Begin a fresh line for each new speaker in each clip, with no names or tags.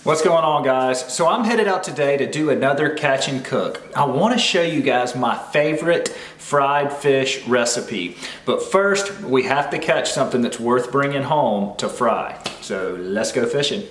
What's going on, guys? So I'm headed out today to do another catch and cook. I want to show you guys my favorite fried fish recipe. But first, we have to catch something that's worth bringing home to fry. So let's go fishing.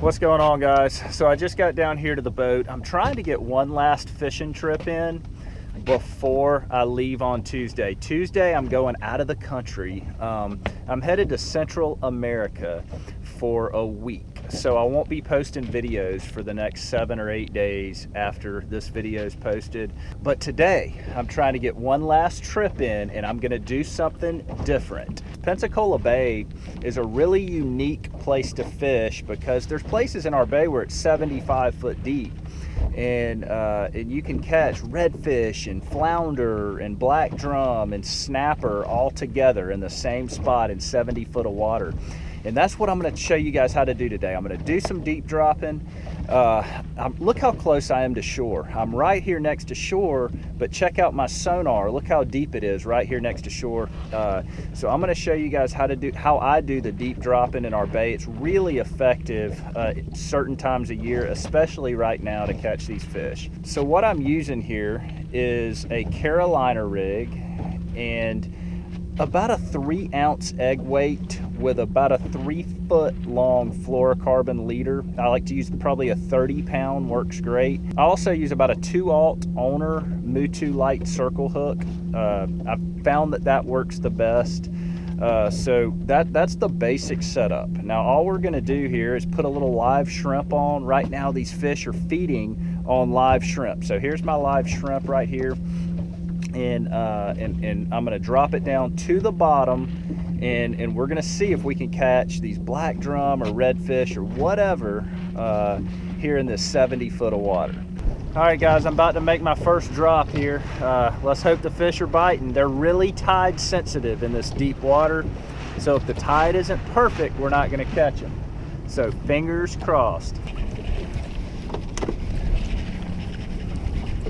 What's going on, guys? So I just got down here to the boat. I'm trying to get one last fishing trip in before I leave on Tuesday. Tuesday, I'm going out of the country. I'm headed to Central America for a week. So I won't be posting videos for the next 7 or 8 days after this video is posted. But today, I'm trying to get one last trip in and I'm gonna do something different. Pensacola Bay is a really unique place to fish because there's places in our bay where it's 75 foot deep. And you can catch redfish and flounder and black drum and snapper all together in the same spot in 70 foot of water. And that's what I'm going to show you guys how to do today. I'm going to do some deep dropping. Look how close I am to shore. I'm right here next to shore, but check out my sonar. Look how deep it is right here next to shore. So I'm going to show you guys how I do the deep dropping in our bay. It's really effective certain times of year, especially right now, to catch these fish. So what I'm using here is a Carolina rig and about a 3-ounce egg weight with about a 3-foot long fluorocarbon leader. I like to use probably a 30-pound, works great. I also use about a 2-aught owner Mutu light circle hook. I've found that works the best. So that's the basic setup. Now all we're gonna do here is put a little live shrimp on. Right now these fish are feeding on live shrimp. So here's my live shrimp right here. And I'm gonna drop it down to the bottom and we're gonna see if we can catch these black drum or redfish or whatever here in this 70 foot of water. All right, guys, I'm about to make my first drop here. Let's hope the fish are biting. They're really tide sensitive in this deep water. So if the tide isn't perfect, we're not gonna catch them. So fingers crossed.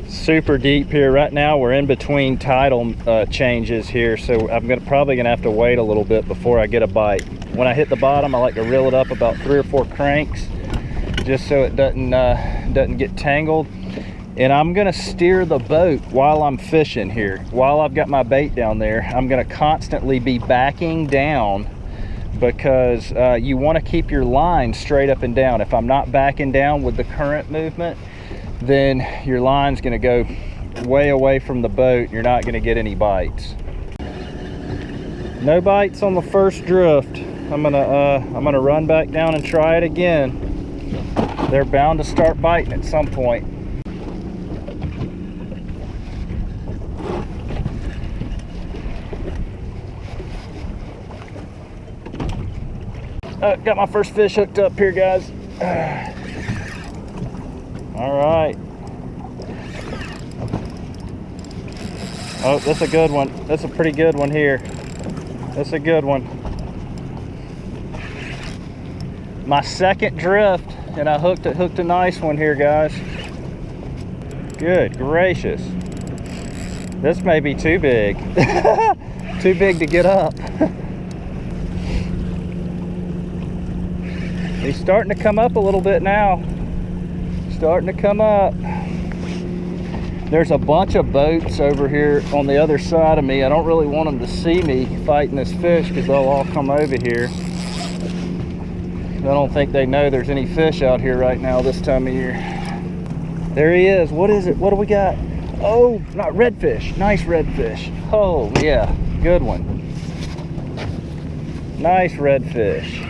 Super deep here right now. We're in between tidal changes here, so I'm probably gonna have to wait a little bit before I get a bite. When I hit the bottom, I like to reel it up about 3 or 4 cranks just so it doesn't get tangled. And I'm gonna steer the boat while I'm fishing here. While I've got my bait down there, I'm gonna constantly be backing down because you want to keep your line straight up and down. If I'm not backing down with the current movement, then your line's going to go way away from the boat. You're not going to get any bites. No bites on the first drift. I'm gonna run back down and try it again. They're bound to start biting at some point. Got my first fish hooked up here, guys. All right. Oh, that's a good one. That's a pretty good one here. That's a good one. My second drift, and I hooked a nice one here, guys. Good gracious. This may be too big. Too big to get up. He's starting to come up a little bit now. Starting to come up. There's a bunch of boats over here on the other side of me. I don't really want them to see me fighting this fish because they'll all come over here. I don't think they know there's any fish out here right now this time of year. There he is. What is it? What do we got? Oh, not redfish. Nice redfish. Oh yeah, good one. Nice redfish.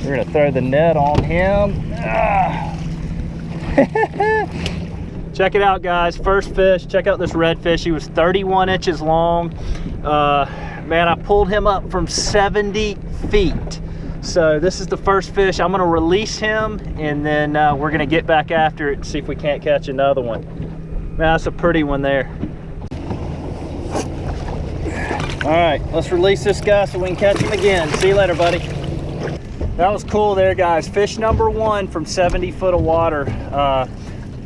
We're gonna throw the net on him. Check it out, guys. First fish. Check out this redfish. He was 31 inches long. Man, I pulled him up from 70 feet. So this is the first fish. I'm gonna release him and then we're gonna get back after it and see if we can't catch another one. Man, that's a pretty one there. All right, let's release this guy so we can catch him again. See you later, buddy. That was cool there, guys. Fish number 1 from 70 foot of water.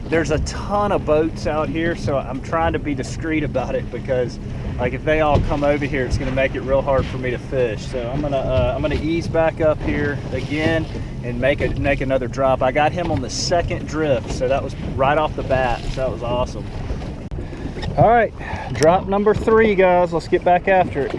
There's a ton of boats out here, so I'm trying to be discreet about it because like if they all come over here, it's gonna make it real hard for me to fish. So I'm gonna ease back up here again and make another drop. I got him on the 2nd drift, so that was right off the bat. So that was awesome. All right, drop number 3, guys. Let's get back after it.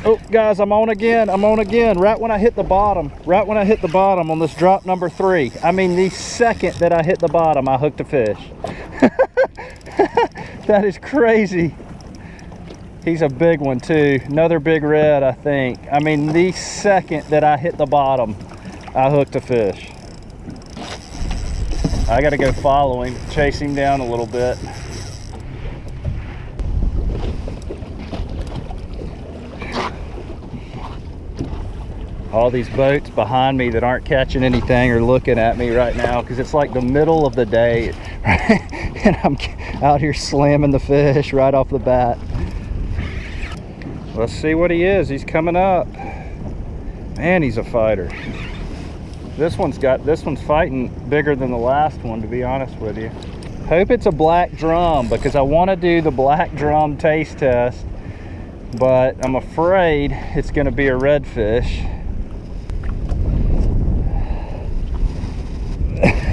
Oh, guys, I'm on again. Right when I hit the bottom on this drop number 3. I mean, the second that I hit the bottom, I hooked a fish. That is crazy. He's a big one too. Another big red, I think. I mean, the second that I hit the bottom, I hooked a fish. I gotta go follow him, chase him down a little bit. All these boats behind me that aren't catching anything are looking at me right now because it's like the middle of the day and I'm out here slamming the fish right off the bat. Let's see what he is. He's coming up. Man, he's a fighter. This one's fighting bigger than the last one, to be honest with you. Hope it's a black drum because I want to do the black drum taste test, but I'm afraid it's going to be a redfish.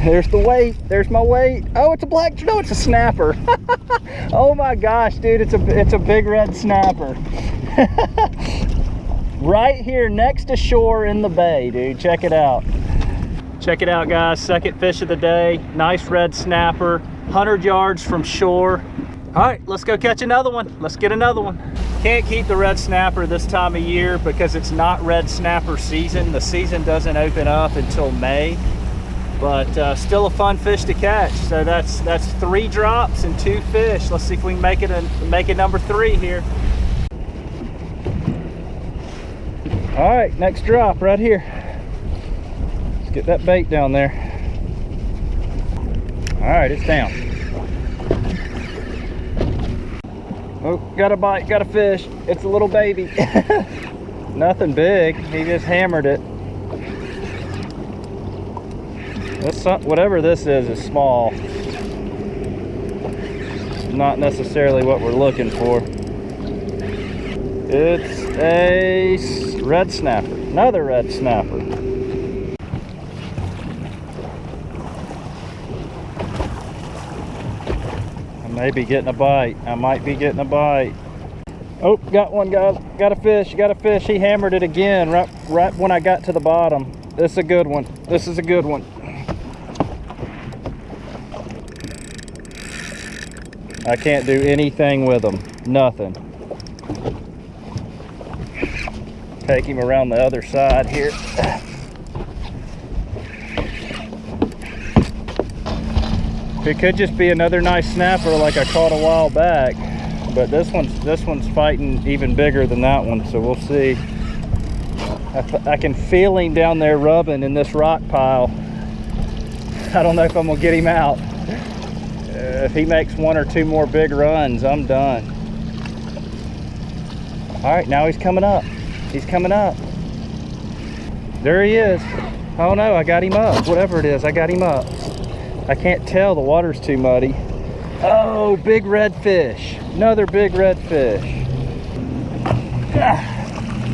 There's the weight. There's my weight. Oh, it's a black. No, it's a snapper. Oh my gosh, dude, it's a big red snapper. Right here next to shore in the bay, dude. Check it out. Check it out, guys. 2nd fish of the day. Nice red snapper. 100 yards from shore. All right, let's go catch another one. Let's get another one. Can't keep the red snapper this time of year because it's not red snapper season. The season doesn't open up until May. But still a fun fish to catch. So that's 3 drops and 2 fish. Let's see if we can make it number 3 here. All right, next drop right here. Let's get that bait down there. All right, it's down. Oh, got a bite, got a fish. It's a little baby. Nothing big, he just hammered it. Whatever this is small. Not necessarily what we're looking for. It's a red snapper, another red snapper. I may be getting a bite. I might be getting a bite. Oh, got one, guys. Got a fish, got a fish. He hammered it again right when I got to the bottom. This is a good one. This is a good one. I can't do anything with them. Nothing. Take him around the other side here. It could just be another nice snapper like I caught a while back, but this one's fighting even bigger than that one, so we'll see. I can feel him down there rubbing in this rock pile. I don't know if I'm gonna get him out. If he makes 1 or 2 more big runs, I'm done. All right, now he's coming up. He's coming up. There he is. Oh no, I got him up. Whatever it is, I got him up. I can't tell, the water's too muddy. Oh, big red fish. Another big red fish.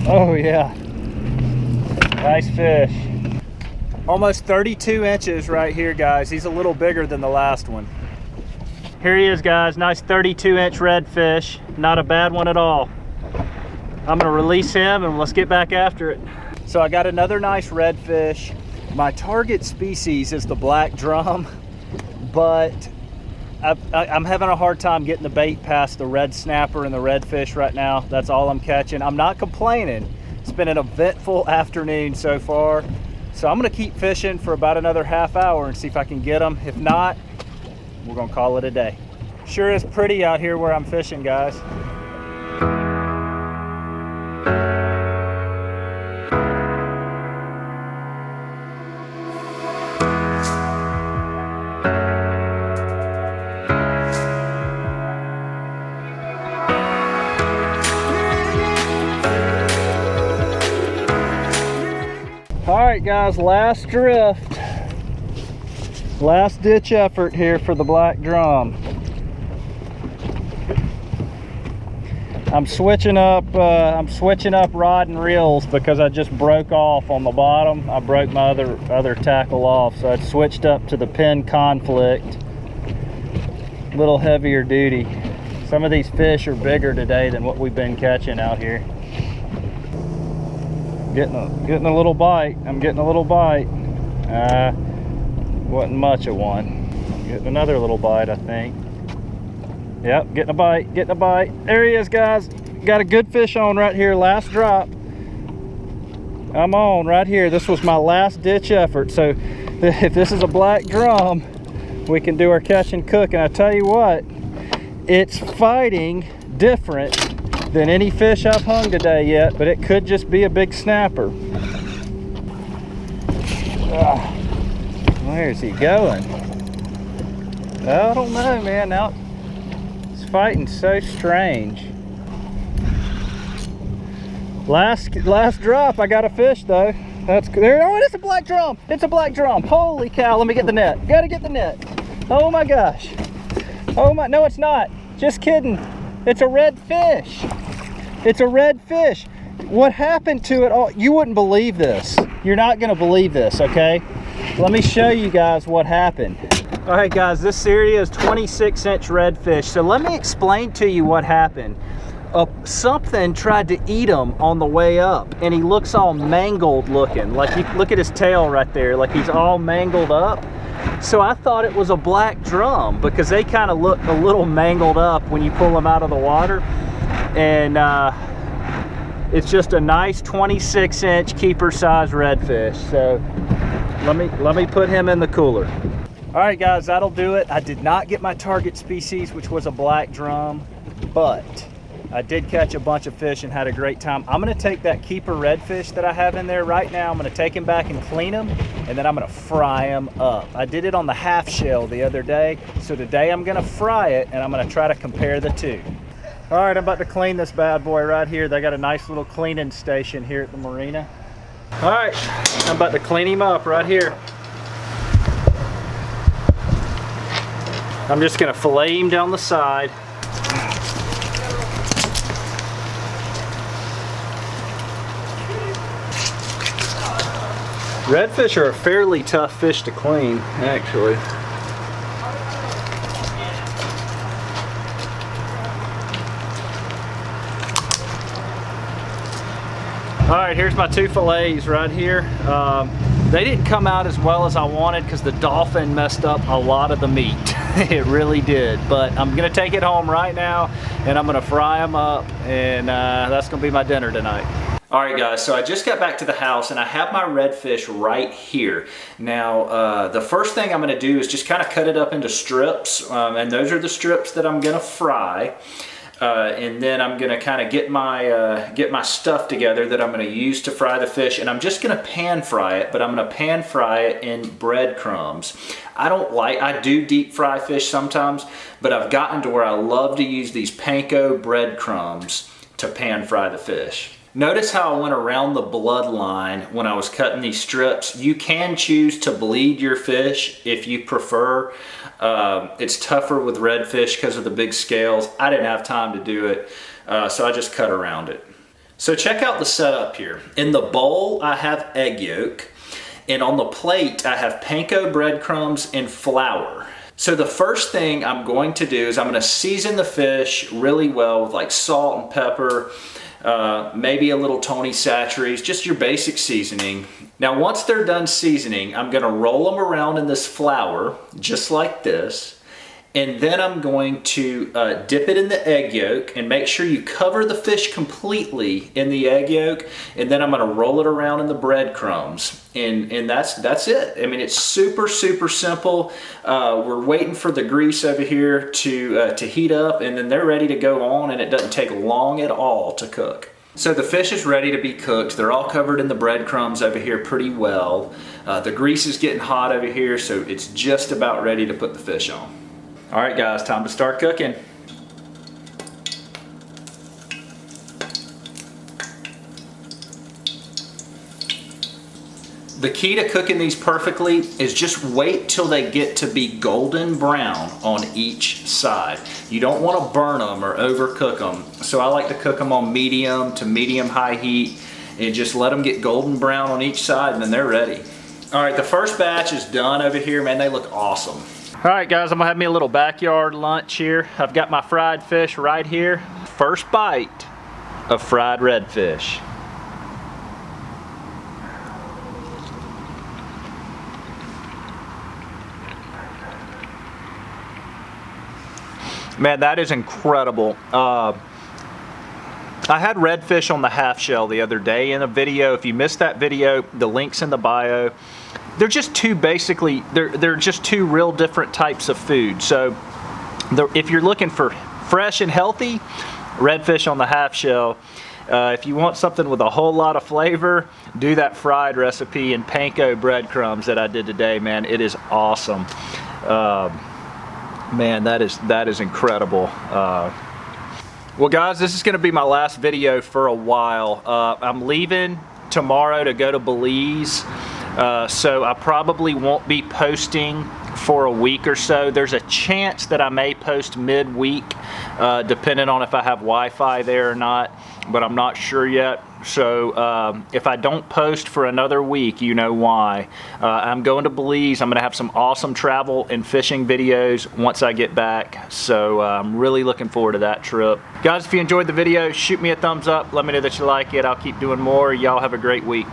Oh yeah. Nice fish. Almost 32 inches right here, guys. He's a little bigger than the last one. Here he is, guys. Nice 32-inch redfish. Not a bad one at all. I'm gonna release him and let's get back after it. So I got another nice redfish. My target species is the black drum, but I'm having a hard time getting the bait past the red snapper and the redfish right now. That's all I'm catching. I'm not complaining. It's been an eventful afternoon so far. So I'm gonna keep fishing for about another half hour and see if I can get them. If not, we're gonna call it a day. Sure is pretty out here where I'm fishing, guys. All right, guys, last drift. Last ditch effort here for the black drum. I'm switching up rod and reels because I just broke off on the bottom. I broke my other tackle off, so I switched up to the Penn Conflict. A little heavier duty. Some of these fish are bigger today than what we've been catching out here. Getting a little bite. I'm getting a little bite. Wasn't much of one. Getting another little bite, I think. Yep, getting a bite, getting a bite. There he is, guys. Got a good fish on right here, last drop. I'm on right here. This was my last ditch effort. So if this is a black drum, we can do our catch and cook. And I tell you what, it's fighting different than any fish I've hung today yet, but it could just be a big snapper. Where's he going? I don't know, man. Now it's fighting so strange. Last drop, I got a fish though. That's there. Oh, it's a black drum. It's a black drum. Holy cow! Let me get the net. Gotta get the net. Oh my gosh. Oh my. No, it's not. Just kidding. It's a red fish. It's a red fish. What happened to it all? You wouldn't believe this. You're not gonna believe this, okay? Let me show you guys what happened. All right, guys, this area is 26-inch redfish. So let me explain to you what happened. Something tried to eat him on the way up, and he looks all mangled looking. Like, you look at his tail right there, like he's all mangled up. So I thought it was a black drum because they kind of look a little mangled up when you pull them out of the water. And it's just a nice 26-inch keeper size redfish. So let me put him in the cooler. All right, guys, that'll do it. I did not get my target species, which was a black drum, but I did catch a bunch of fish and had a great time. I'm gonna take that keeper redfish that I have in there right now. I'm gonna take him back and clean him, and then I'm gonna fry him up. I did it on the half shell the other day, so today I'm gonna fry it, and I'm gonna try to compare the two. All right, I'm about to clean this bad boy right here. They got a nice little cleaning station here at the marina. All right, I'm about to clean him up right here. I'm just gonna fillet him down the side. Redfish are a fairly tough fish to clean, actually. All right, here's my two fillets right here. They didn't come out as well as I wanted because the dolphin messed up a lot of the meat. It really did, but I'm gonna take it home right now and I'm gonna fry them up, and that's gonna be my dinner tonight. All right, guys, so I just got back to the house and I have my redfish right here. Now, the first thing I'm gonna do is just kind of cut it up into strips, and those are the strips that I'm gonna fry. And then I'm gonna kind of get my stuff together that I'm gonna use to fry the fish, and I'm just gonna pan fry it, but I'm gonna pan fry it in breadcrumbs. I do deep fry fish sometimes, but I've gotten to where I love to use these panko breadcrumbs to pan fry the fish. Notice how I went around the bloodline when I was cutting these strips. You can choose to bleed your fish if you prefer. It's tougher with redfish because of the big scales. I didn't have time to do it, so I just cut around it. So check out the setup here. In the bowl, I have egg yolk, and on the plate, I have panko breadcrumbs and flour. So the first thing I'm going to do is I'm going to season the fish really well with like salt and pepper, maybe a little Tony Chachere's, just your basic seasoning. Now once they're done seasoning, I'm gonna roll them around in this flour, just like this, and then I'm going to dip it in the egg yolk and make sure you cover the fish completely in the egg yolk, and then I'm gonna roll it around in the breadcrumbs. And that's it. I mean, it's super, super simple. We're waiting for the grease over here to heat up, and then they're ready to go on, and it doesn't take long at all to cook. So the fish is ready to be cooked. They're all covered in the breadcrumbs over here pretty well. The grease is getting hot over here, so it's just about ready to put the fish on. All right, guys, time to start cooking. The key to cooking these perfectly is just wait till they get to be golden brown on each side. You don't want to burn them or overcook them. So I like to cook them on medium to medium high heat and just let them get golden brown on each side, and then they're ready. All right, the first batch is done over here. Man, they look awesome. All right, guys, I'm gonna have me a little backyard lunch here. I've got my fried fish right here. First bite of fried redfish. Man, that is incredible. I had redfish on the half shell the other day in a video. If you missed that video, the link's in the bio. They're just two they're just two real different types of food. So if you're looking for fresh and healthy, redfish on the half shell. If you want something with a whole lot of flavor, do that fried recipe in panko breadcrumbs that I did today, man. It is awesome. Man, that is incredible. Well, guys, this is going to be my last video for a while. I'm leaving tomorrow to go to Belize, so I probably won't be posting for a week or so. There's a chance that I may post midweek, depending on if I have Wi-Fi there or not, but I'm not sure yet. So if I don't post for another week, you know why. I'm going to Belize. I'm going to have some awesome travel and fishing videos once I get back. So I'm really looking forward to that trip. Guys, if you enjoyed the video, shoot me a thumbs up. Let me know that you like it. I'll keep doing more. Y'all have a great week.